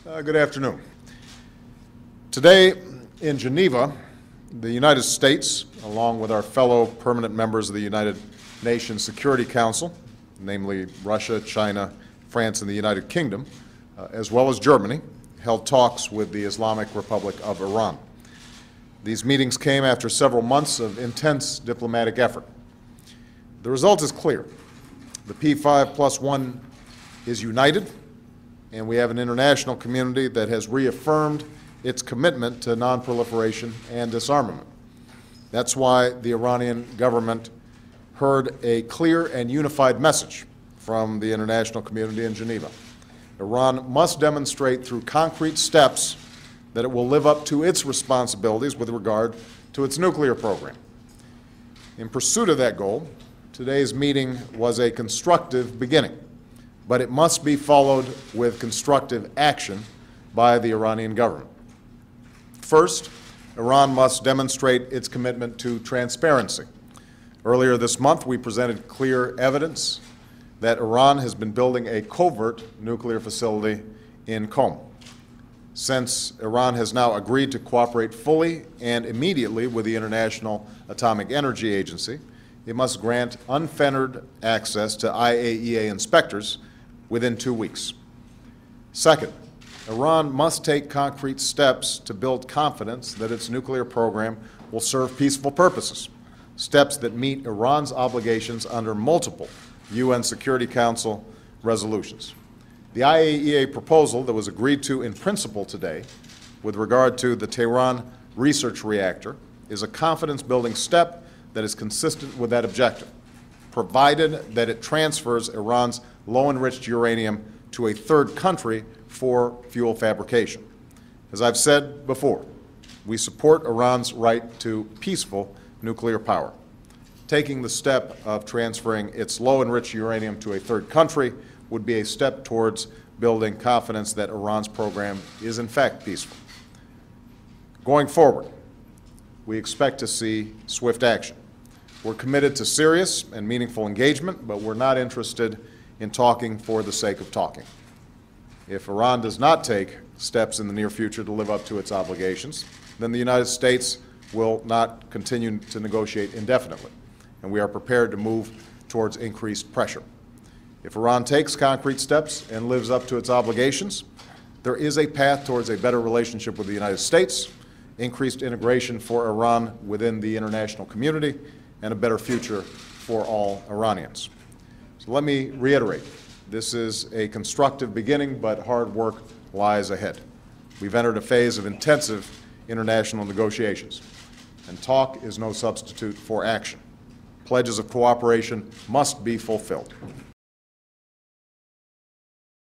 Good afternoon. Today in Geneva, the United States, along with our fellow permanent members of the United Nations Security Council, namely Russia, China, France, and the United Kingdom, as well as Germany, held talks with the Islamic Republic of Iran. These meetings came after several months of intense diplomatic effort. The result is clear. The P5+1 is united, and we have an international community that has reaffirmed its commitment to nonproliferation and disarmament. That's why the Iranian government heard a clear and unified message from the international community in Geneva. Iran must demonstrate through concrete steps that it will live up to its responsibilities with regard to its nuclear program. In pursuit of that goal, today's meeting was a constructive beginning, but it must be followed with constructive action by the Iranian government. First, Iran must demonstrate its commitment to transparency. Earlier this month, we presented clear evidence that Iran has been building a covert nuclear facility in Qom. Since Iran has now agreed to cooperate fully and immediately with the International Atomic Energy Agency, it must grant unfettered access to IAEA inspectors within 2 weeks. Second, Iran must take concrete steps to build confidence that its nuclear program will serve peaceful purposes, steps that meet Iran's obligations under multiple UN Security Council resolutions. The IAEA proposal that was agreed to in principle today with regard to the Tehran research reactor is a confidence-building step that is consistent with that objective, provided that it transfers Iran's low-enriched uranium to a third country for fuel fabrication. As I've said before, we support Iran's right to peaceful nuclear power. Taking the step of transferring its low-enriched uranium to a third country would be a step towards building confidence that Iran's program is in fact peaceful. Going forward, we expect to see swift action. We're committed to serious and meaningful engagement, but we're not interested in talking for the sake of talking. If Iran does not take steps in the near future to live up to its obligations, then the United States will not continue to negotiate indefinitely, and we are prepared to move towards increased pressure. If Iran takes concrete steps and lives up to its obligations, there is a path towards a better relationship with the United States, increased integration for Iran within the international community, and a better future for all Iranians. So let me reiterate, this is a constructive beginning, but hard work lies ahead. We've entered a phase of intensive international negotiations, and talk is no substitute for action. Pledges of cooperation must be fulfilled.